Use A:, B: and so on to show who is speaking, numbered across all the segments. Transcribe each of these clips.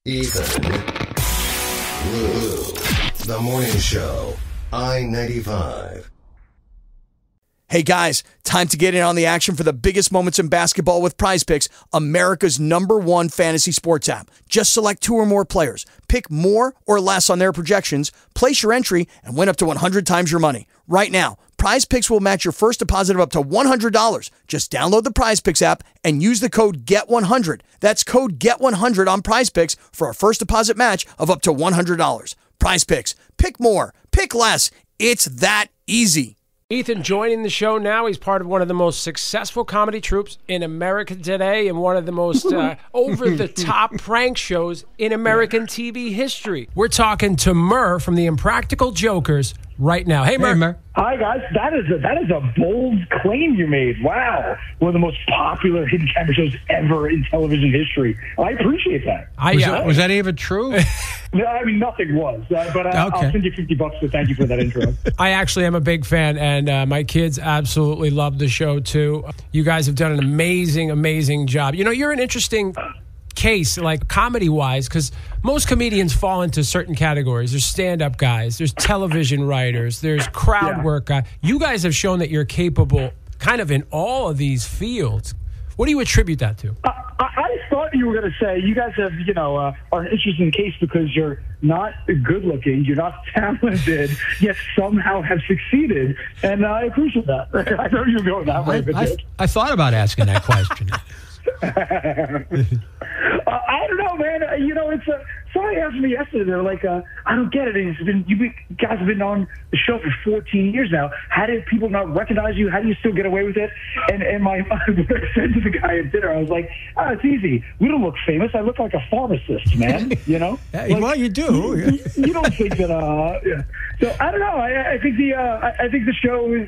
A: Ethan, Lou, The Morning Show, I-95.
B: Hey guys, time to get in on the action for the biggest moments in basketball with Prize Picks, America's #1 fantasy sports app. Just select 2 or more players, pick more or less on their projections, place your entry, and win up to 100 times your money. Right now, Prize Picks will match your first deposit of up to $100. Just download the Prize Picks app and use the code GET100. That's code GET100 on Prize Picks for a first deposit match of up to $100. Prize Picks. Pick more. Pick less. It's that easy.
C: Ethan joining the show now. He's part of one of the most successful comedy troupes in America today and one of the most over-the-top prank shows in American TV history. We're talking to Murr from the Impractical Jokers right now. Hey, Murr.
D: Hi, guys. That is a bold claim you made. Wow. One of the most popular hidden camera shows ever in television history. I appreciate that.
E: Was that even true?
D: No, I mean, nothing was. But I'll send you $50 to thank you for that intro.
C: I actually am a big fan, and my kids absolutely love the show, too. You guys have done an amazing, amazing job. You know, you're an interesting case, like comedy-wise, because most comedians fall into certain categories. There's stand-up guys, there's television writers, there's crowd work guys. You guys have shown that you're capable kind of in all of these fields. What do you attribute that to?
D: I thought you were going to say you guys have, are an interesting case because you're not good-looking, you're not talented, yet somehow have succeeded, and I appreciate that. I know you were going that way.
E: I thought about asking that question.
D: I don't know, man. Somebody asked me yesterday. They're like, I don't get it. You guys have been on the show for 14 years now. How did people not recognize you? How do you still get away with it? And what I said to the guy at dinner, I was like, it's easy. We don't look famous. I look like a pharmacist, man. You know?
E: Well, you do.
D: You don't think that? So I don't know. I think the show is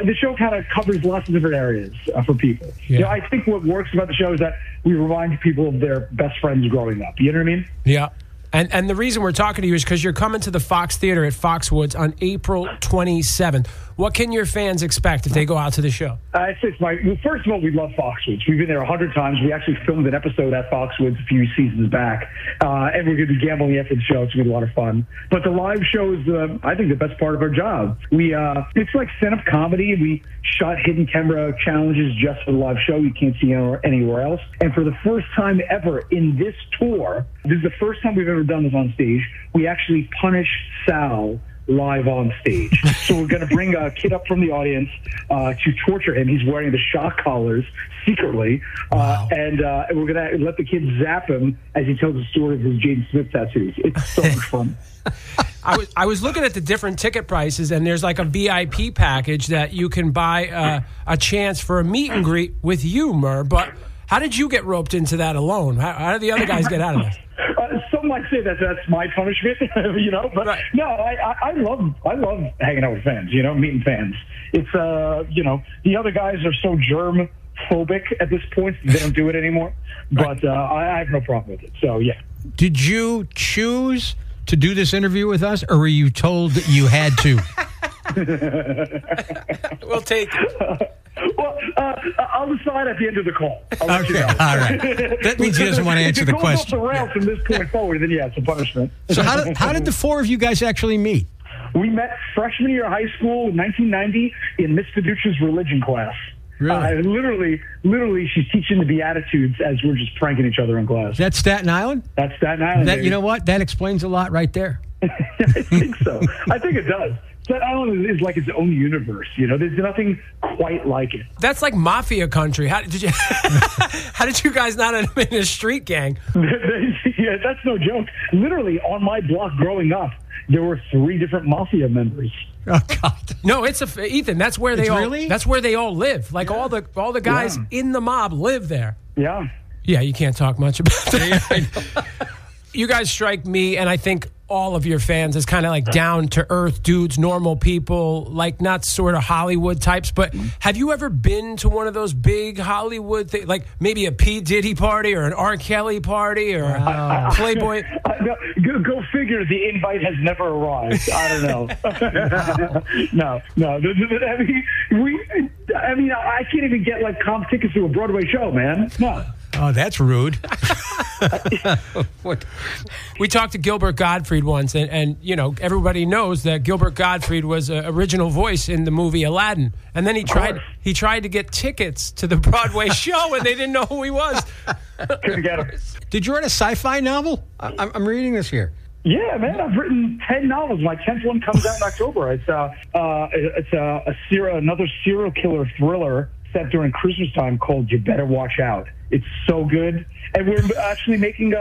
D: the show kind of covers lots of different areas for people. Yeah. I think what works about the show is that we remind people of their best friends growing up. You know what I mean?
C: Yeah. And the reason we're talking to you is because you're coming to the Fox Theater at Foxwoods on April 27th. What can your fans expect if they go out to the show?
D: First of all, we love Foxwoods. We've been there 100 times. We actually filmed an episode at Foxwoods a few seasons back. And we're going to be gambling after the show. It's going to be a lot of fun. But the live show is, I think, the best part of our job. It's like stand-up comedy. We shot hidden camera challenges just for the live show. You can't see anywhere else. And for the first time ever in this tour, this is the first time we've ever done this on stage, we actually punished Sal live on stage. So we're going to bring a kid up from the audience to torture him. He's wearing the shock collars secretly.
E: Wow.
D: And we're going to let the kid zap him as he tells the story of his Jaden Smith tattoos. It's so much fun.
C: I was looking at the different ticket prices, and there's like a VIP package that you can buy a chance for a meet and greet with you, Murr. But how did you get roped into that alone? How did the other guys get out of this?
D: Some might say that's my punishment, but right. No, I love hanging out with fans, meeting fans. It's, the other guys are so germ-phobic at this point, they don't do it anymore. But I have no problem with it, so yeah.
E: Did you choose to do this interview with us, or were you told that you had to?
C: We'll take it.
D: Well, I'll decide at the end of the call. I'll let you know.
E: All right. That means he doesn't want to answer the question.
D: If it goes off the rails from this point forward, then yeah, it's a punishment.
E: So how did the four of you guys actually meet?
D: We met freshman year of high school in 1990 in Miss Fiducia's religion class.
E: Really?
D: Literally, she's teaching the Beatitudes as we're just pranking each other in class.
E: That's Staten Island?
D: That's Staten Island.
E: You know what? That explains a lot right there.
D: I think so. I think it does. Staten Island is like its own universe. There's nothing quite like it.
C: That's like mafia country. How did you guys not end up in a street gang?
D: Yeah, that's no joke. Literally, on my block growing up, there were 3 different mafia members.
E: Oh God!
C: No, Ethan. That's where they all live. Like all the guys in the mob live there.
D: Yeah.
C: Yeah, you can't talk much about that. You guys strike me, and I think all of your fans, as kind of like down-to-earth dudes, normal people, like not sort of Hollywood types. But have you ever been to one of those big Hollywood things, like maybe a P. Diddy party or an R. Kelly party or a Playboy?
D: Go figure. The invite has never arrived. I don't know. No. I can't even get like comp tickets to a Broadway show, man. No.
E: Oh, that's rude.
C: We talked to Gilbert Gottfried once, and you know, everybody knows that Gilbert Gottfried was an original voice in the movie Aladdin. And then he tried to get tickets to the Broadway show, and they didn't know who he was.
D: Couldn't get him.
E: Did you write a sci-fi novel? I'm reading this here.
D: Yeah, man, I've written 10 novels. My 10th one comes out in October. It's another serial killer thriller set during Christmas time called You Better Watch Out. It's so good. And we're actually making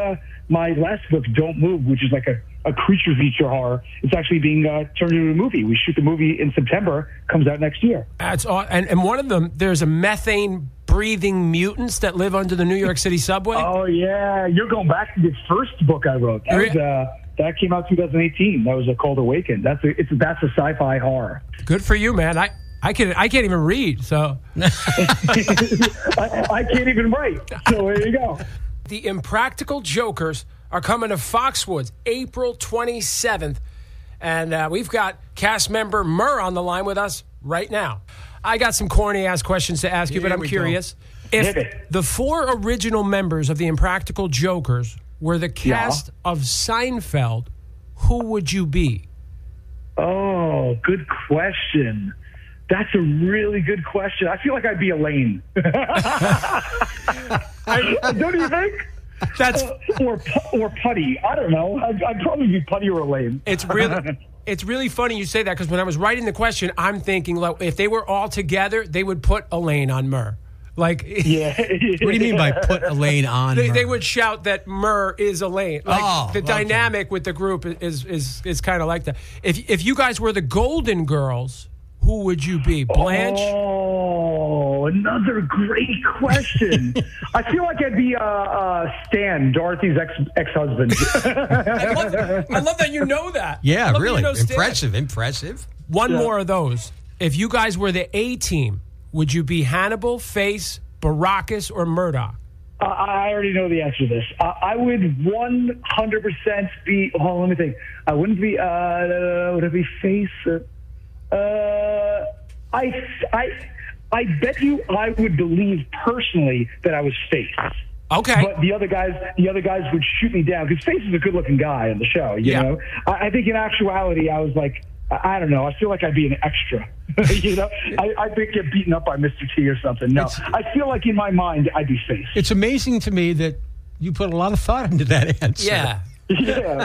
D: my last book, Don't Move, which is like a creature feature horror. It's actually being turned into a movie. We shoot the movie in September, comes out next year.
C: That's and one of them, there's a methane-breathing mutants that live under the New York City subway.
D: Oh, yeah. You're going back to the first book I wrote. That came out 2018. That was called Awakened. That's a sci-fi horror.
C: Good for you, man. I can't even read, so
D: I can't even write. So there you go.
C: The Impractical Jokers are coming to Foxwoods April 27th, and we've got cast member Murr on the line with us right now. I got some corny-ass questions to ask you, but I'm curious. If the 4 original members of the Impractical Jokers were the cast of Seinfeld, who would you be?
D: Oh, good question. That's a really good question. I feel like I'd be Elaine. Don't you think?
C: That's
D: or Putty. I don't know. I'd probably be Putty or Elaine.
C: It's really funny you say that, because when I was writing the question, I'm thinking, like, if they were all together, they would put Elaine on Murr. Like,
D: yeah.
E: What do you mean by put Elaine on?
C: They would shout that Murr is Elaine. Like, the dynamic with the group is kind of like that. If you guys were the Golden Girls, who would you be? Blanche?
D: Oh, another great question. I feel like I'd be Stan, Dorothy's ex-husband.
C: I love that you know that.
E: Yeah, really.
C: You know
E: Impressive.
C: One more of those. If you guys were the A-team, would you be Hannibal, Face, Baracus, or Murdoch?
D: I already know the answer to this. I would 100% be... Oh, let me think. I wouldn't be... would I be Face? I bet you I would believe personally that I was Face.
C: Okay.
D: But the other guys would shoot me down, because Face is a good-looking guy on the show. You know, I think in actuality, I was like, I don't know. I feel like I'd be an extra. You know, I'd get beaten up by Mr. T or something. No, I feel like in my mind, I'd be Face.
E: It's amazing to me that you put a lot of thought into that answer.
C: Yeah.
D: Yeah.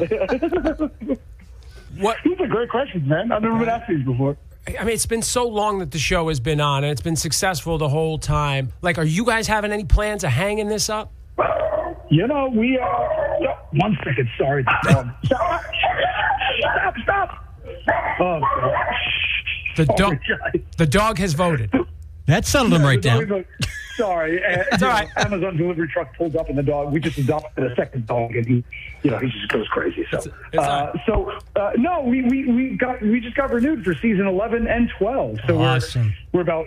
C: What?
D: These are great questions, man. I've never been asked these before.
C: I mean, it's been so long that the show has been on, and it's been successful the whole time. Like, are you guys having any plans of hanging this up?
D: You know, we are... 1 second, sorry. Stop. Oh,
C: the dog has voted.
E: That settled him right down.
D: Sorry.
C: It's all right.
D: Amazon delivery truck pulled up, and the dog, we just adopted a second dog, and he just goes crazy. So, no, we just got renewed for season 11 and 12. So
E: awesome.
D: We're about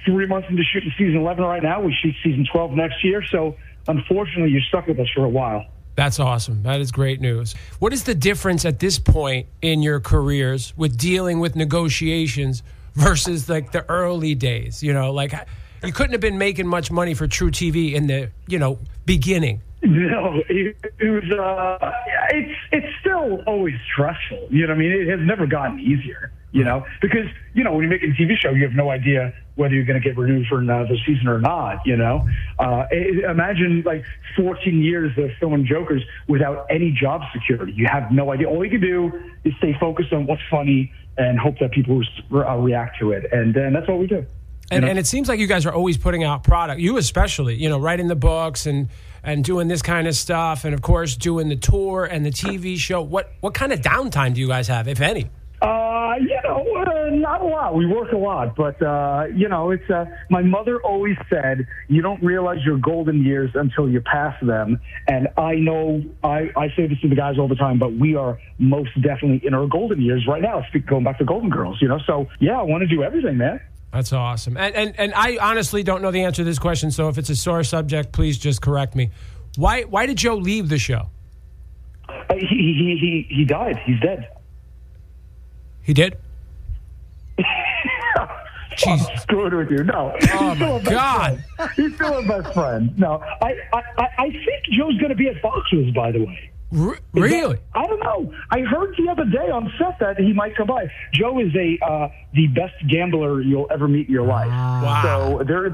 D: 3 months into shooting season 11 right now. We shoot season 12 next year. So, unfortunately, you're stuck with us for a while.
C: That's awesome. That is great news. What is the difference at this point in your careers with dealing with negotiations versus like the early days? You know, like you couldn't have been making much money for Tru TV in the, beginning.
D: No, it was. It's still always stressful. You know what I mean? It has never gotten easier. Because when you're making a TV show, you have no idea whether you're going to get renewed for another season or not. Imagine like 14 years of filming Jokers without any job security. You have no idea. All you can do is stay focused on what's funny and hope that people react to it. And then that's what we do.
C: And it seems like you guys are always putting out product. You especially, writing the books and doing this kind of stuff, and of course doing the tour and the TV show. What kind of downtime do you guys have, if any?
D: Not a lot. We work a lot, but it's. My mother always said, "You don't realize your golden years until you pass them." And I know I say this to the guys all the time, but we are most definitely in our golden years right now. Going back to Golden Girls, So yeah, I want to do everything, man.
C: That's awesome. And I honestly don't know the answer to this question, so if it's a sore subject, please just correct me. Why did Joe leave the show?
D: He died. He's dead.
C: He did? Jesus.
D: I'm screwed with you. No.
C: Oh, my God.
D: He's still a best friend. No, I think Joe's going to be at Foxwoods, by the way.
C: Really?
D: I don't know. I heard the other day on set that he might come by. Joe is the best gambler you'll ever meet in your life.
C: Wow.
D: So there is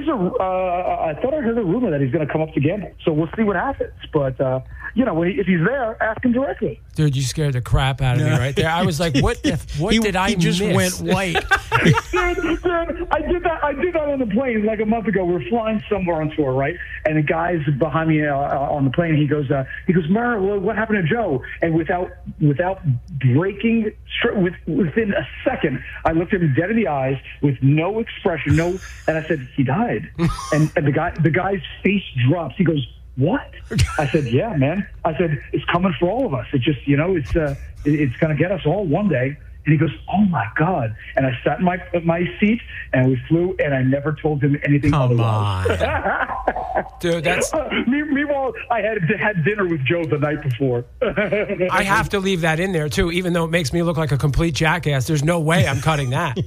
D: I thought I heard a rumor that he's going to come up to gamble. So we'll see what happens. But if he's there, ask him directly.
C: Dude, you scared the crap out of me right there. I was like, what did I miss?
E: He just went white.
D: Dude, I did that on the plane like a month ago. We were flying somewhere on tour, right? And the guy's behind me on the plane. He goes, Murr, what happened to Joe? And without breaking, within a second, I looked him dead in the eyes with no expression, and I said, he died. and the guy's face drops. He goes, what? I said, yeah, man. I said, it's coming for all of us. It just, it's going to get us all one day. And he goes, oh, my God. And I sat in my seat, and we flew, and I never told him anything otherwise.
C: Dude, that's...
D: Meanwhile, I had dinner with Joe the night before.
C: I have to leave that in there, too, even though it makes me look like a complete jackass. There's no way I'm cutting that.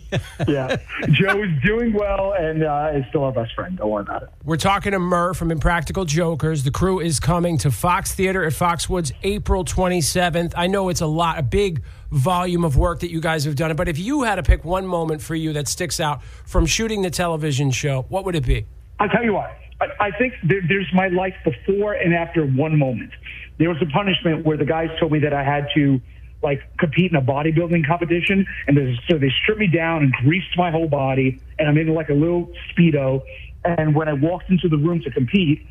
D: Yeah. Joe is doing well and is still our best friend. Don't worry about it.
C: We're talking to Murr from Impractical Jokers. The crew is coming to Fox Theater at Foxwoods April 27th. I know it's a big volume of work that you guys have done, but if you had to pick one moment for you that sticks out from shooting the television show, what would it be?
D: I'll tell you what. I think there's my life before and after one moment. There was a punishment where the guys told me that I had to compete in a bodybuilding competition, and so they stripped me down and greased my whole body, and I'm in like a little Speedo, and when I walked into the room to compete,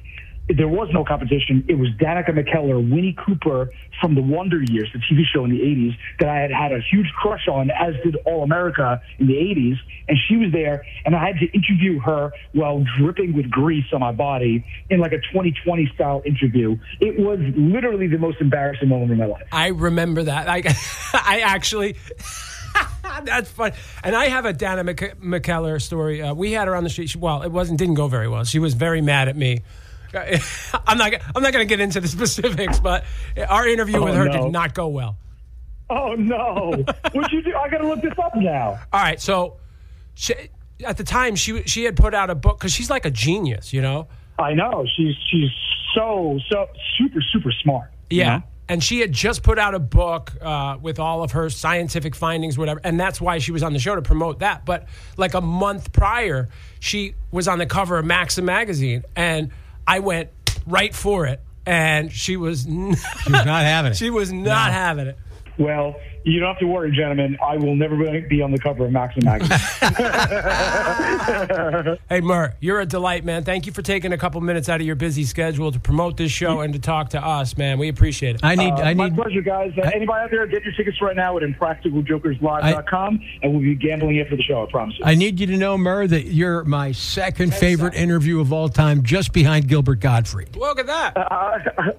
D: there was no competition. It was Danica McKellar, Winnie Cooper from the Wonder Years, the TV show in the 80s, that I had a huge crush on, as did All America in the 80s. And she was there, and I had to interview her while dripping with grease on my body in like a 2020 style interview. It was literally the most embarrassing moment of my life.
C: I remember that. I actually... That's fun. And I have a Dana McKellar story. We had her on the street. Didn't go very well. She was very mad at me. I'm not going to get into the specifics, but our interview with her did not go well.
D: Oh, no. What'd you do? I got to look this up now.
C: All right. So at the time, she had put out a book because she's like a genius, you know?
D: I know. She's so super, super smart.
C: Yeah.
D: You know?
C: And she had just put out a book with all of her scientific findings, whatever. And that's why she was on the show, to promote that. But like a month prior, she was on the cover of Maxim magazine. And I went right for it, and she was not
E: having it.
C: She was not having it.
D: Well, you don't have to worry, gentlemen. I will never be on the cover of Maxim magazine.
C: Hey, Murr, you're a delight, man. Thank you for taking a couple minutes out of your busy schedule to promote this show and to talk to us, man. We appreciate it.
D: My pleasure, guys. Anybody out there, get your tickets right now at ImpracticalJokersLive.com, and we'll be gambling after the show, I promise you.
E: I need you to know, Murr, that you're my second favorite interview of all time, just behind Gilbert Gottfried.
C: Look at that.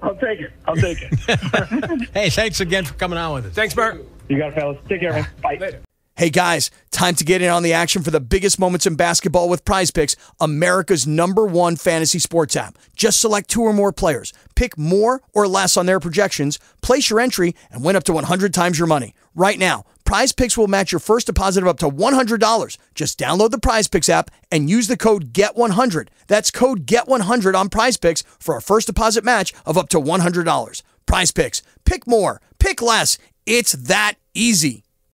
D: I'll take it.
E: Hey, thanks again for coming on with us.
C: Thanks, Murr.
D: You got it, fellas. Take care, man. Bye.
C: Later.
B: Hey guys, time to get in on the action for the biggest moments in basketball with Prize Picks, America's #1 fantasy sports app. Just select 2 or more players, pick more or less on their projections, place your entry, and win up to 100 times your money. Right now, Prize Picks will match your first deposit of up to $100. Just download the Prize Picks app and use the code GET100. That's code GET100 on Prize Picks for a first deposit match of up to $100. Prize Picks. Pick more. Pick less. It's that easy.